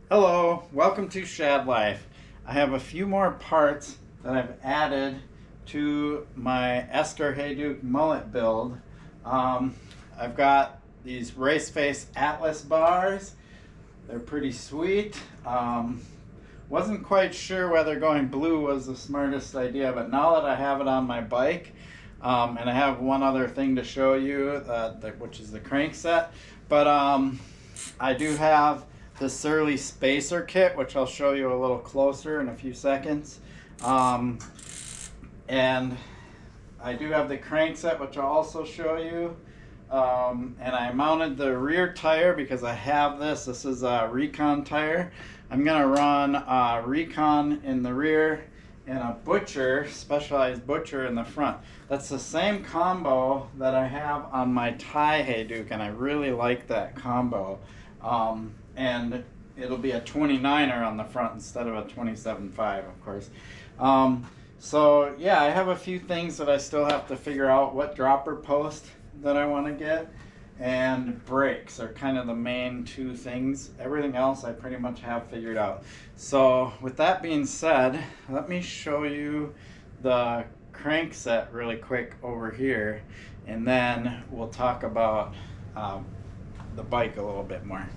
Hello, welcome to Shad Life. I have a few more parts that I've added to my Esker Hayduke mullet build. Um, I've got these race face Atlas bars. They're pretty sweet. Wasn't quite sure whether going blue was the smartest idea, but now that I have it on my bike, and I have one other thing to show you, which is the crank set. But I do have the Surly Spacer kit, which I'll show you a little closer in a few seconds. And I do have the crank set, which I'll also show you. And I mounted the rear tire because I have this. This is a Recon tire. I'm gonna run Recon in the rear and a Butcher, Specialized Butcher in the front. That's the same combo that I have on my Thai Hayduke, and I really like that combo. And it'll be a 29er on the front instead of a 27.5, of course. So yeah, I have a few things that I still have to figure out. What dropper post that I want to get, and brakes are kind of the main two things. Everything else I pretty much have figured out. So with that being said, let me show you the crank set really quick over here, and then we'll talk about the bike a little bit more.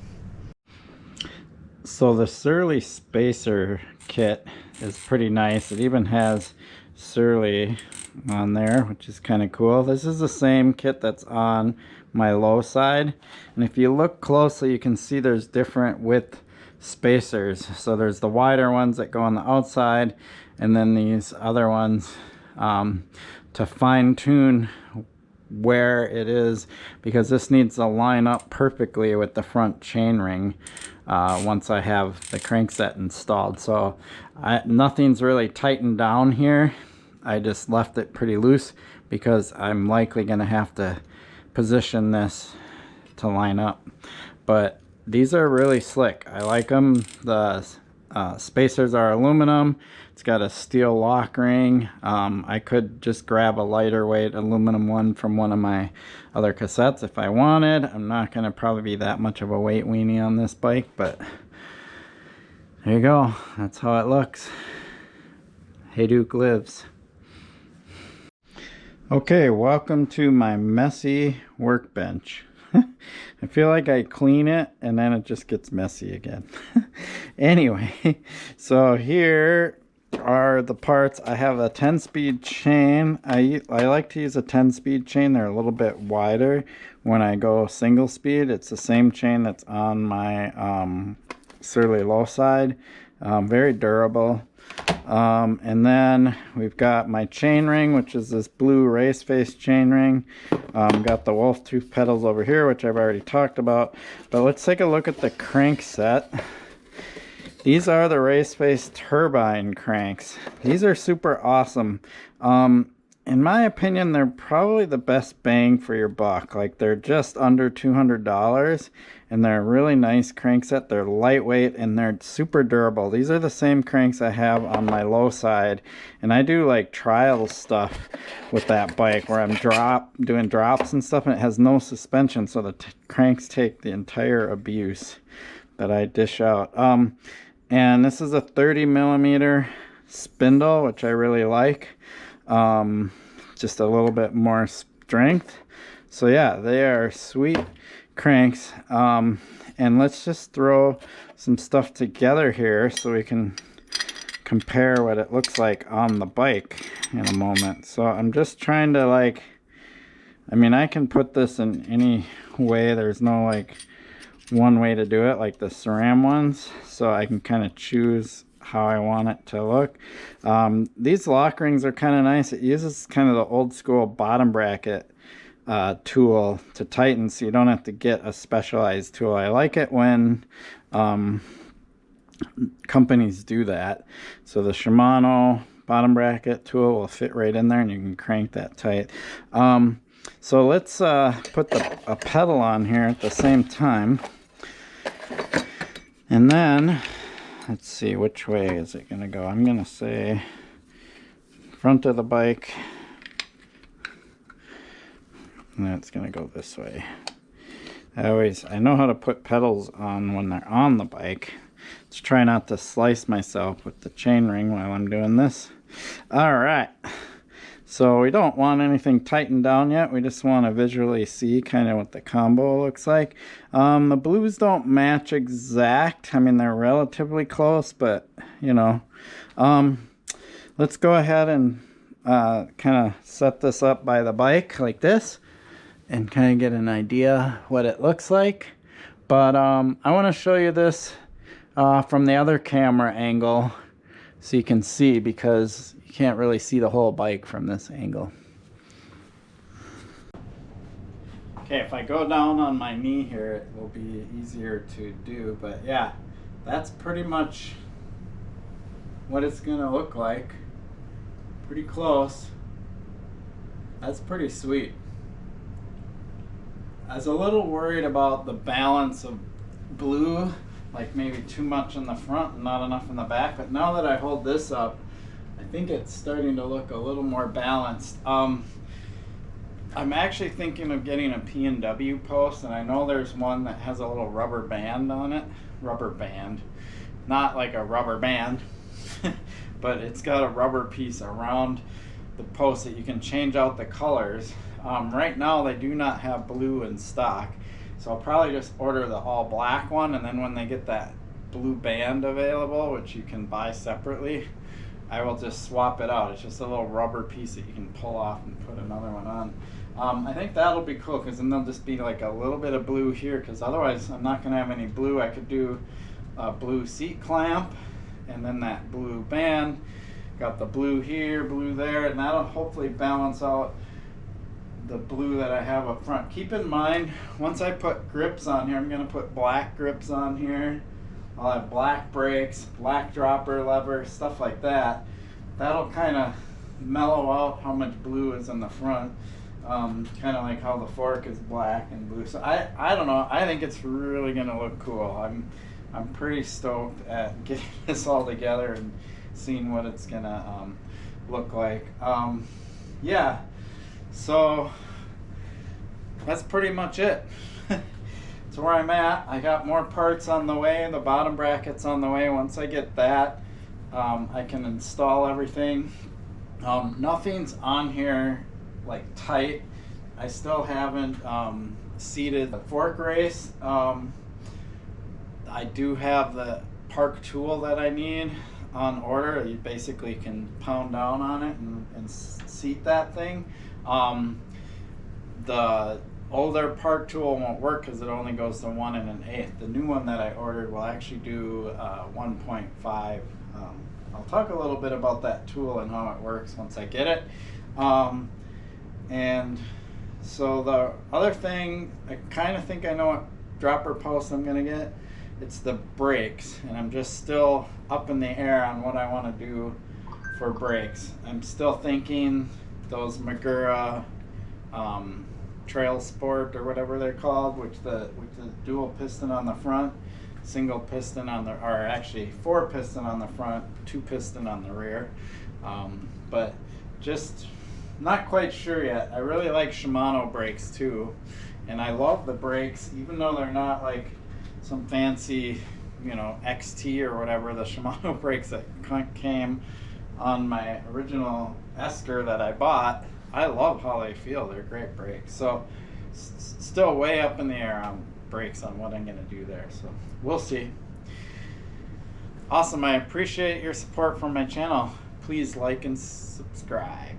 So the Surly Spacer kit is pretty nice. It even has Surly on there, which is kind of cool. This is the same kit that's on my low side, and if you look closely you can see there's different width spacers. So there's the wider ones that go on the outside, and then these other ones to fine-tune where it is, because this needs to line up perfectly with the front chainring once I have the crankset installed. So nothing's really tightened down here. I just left it pretty loose because I'm likely going to have to position this to line up. But these are really slick. I like them. The spacers are aluminum. It's got a steel lock ring. I could just grab a lighter weight aluminum one from one of my other cassettes if I wanted. I'm not going to probably be that much of a weight weenie on this bike, but there you go. That's how it looks. Hayduke lives. Okay, welcome to my messy workbench. I feel like I clean it and then it just gets messy again. Anyway, so here are the parts. I have a 10-speed chain. I like to use a 10-speed chain. They're a little bit wider when I go single speed. It's the same chain that's on my Surly low side. Very durable. And then we've got my chain ring, which is this blue race face chain ring. Got the wolf tooth pedals over here, which I've already talked about. But let's take a look at the crank set. These are the race face turbine cranks. These are super awesome. In my opinion, they're probably the best bang for your buck. Like, they're just under $200, and they're a really nice crank set. They're lightweight and they're super durable. These are the same cranks I have on my low side, and I do like trial stuff with that bike where I'm doing drops and stuff, and it has no suspension, so the cranks take the entire abuse that I dish out. And this is a 30mm spindle, which I really like. Just a little bit more strength. So yeah, they are sweet cranks. And let's just throw some stuff together here so we can compare what it looks like on the bike in a moment. So I'm just trying to, like, I mean, I can put this in any way. There's no like one way to do it like the SRAM ones, so I can kind of choose how I want it to look. These lock rings are kind of nice. It uses kind of the old school bottom bracket tool to tighten, so you don't have to get a specialized tool. I like it when companies do that. So the Shimano bottom bracket tool will fit right in there and you can crank that tight. So let's put a pedal on here at the same time, and then let's see, which way is it going to go? I'm going to say front of the bike, and it's going to go this way. I know how to put pedals on when they're on the bike. Let's try not to slice myself with the chainring while I'm doing this. All right. So we don't want anything tightened down yet. We just want to visually see kind of what the combo looks like. The blues don't match exact. I mean, they're relatively close, but you know. Let's go ahead and kind of set this up by the bike like this and kind of get an idea what it looks like. But I want to show you this from the other camera angle so you can see, because you can't really see the whole bike from this angle. Okay, if I go down on my knee here, it will be easier to do, but yeah, that's pretty much what it's gonna look like. Pretty close. That's pretty sweet. I was a little worried about the balance of blue, like maybe too much in the front and not enough in the back, but now that I hold this up, I think it's starting to look a little more balanced. I'm actually thinking of getting a P&W post, and I know there's one that has a little rubber band on it. Rubber band. Not like a rubber band, but it's got a rubber piece around the post that you can change out the colors. Right now they do not have blue in stock, so I'll probably just order the all black one, and then when they get that blue band available, which you can buy separately, I will just swap it out. It's just a little rubber piece that you can pull off and put another one on. I think that'll be cool, because then there'll just be like a little bit of blue here, because otherwise I'm not going to have any blue. I could do a blue seat clamp and then that blue band. Got the blue here, blue there, and that'll hopefully balance out the blue that I have up front. Keep in mind, once I put grips on here, I'm going to put black grips on here. I'll have black brakes, black dropper lever, stuff like that. That'll kind of mellow out how much blue is in the front. Kind of like how the fork is black and blue. So I don't know. I think it's really going to look cool. I'm pretty stoked at getting this all together and seeing what it's going to look like. Yeah. So that's pretty much it. That's where I'm at. I got more parts on the way. The bottom bracket's on the way. Once I get that, I can install everything. Nothing's on here like tight. I still haven't seated the fork race. I do have the park tool that I need on order. You basically can pound down on it and seat that thing. The older park tool won't work because it only goes to 1 1/8. The new one that I ordered will actually do 1.5. I'll talk a little bit about that tool and how it works once I get it. And so the other thing, I kind of think I know what dropper post I'm going to get. It's the brakes, and I'm just still up in the air on what I want to do for brakes. I'm still thinking those Magura Trail Sport or whatever they're called, which the dual piston on the front, single piston on the, or actually 4 piston on the front, 2 piston on the rear. But just not quite sure yet. I really like Shimano brakes too, and I love the brakes, even though they're not like some fancy, you know, XT or whatever. The Shimano brakes that came on my original Esker that I bought, I love how they feel. They're great brakes. So still way up in the air on brakes on what I'm going to do there. So we'll see. Awesome. I appreciate your support from my channel. Please like and subscribe.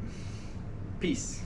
Peace.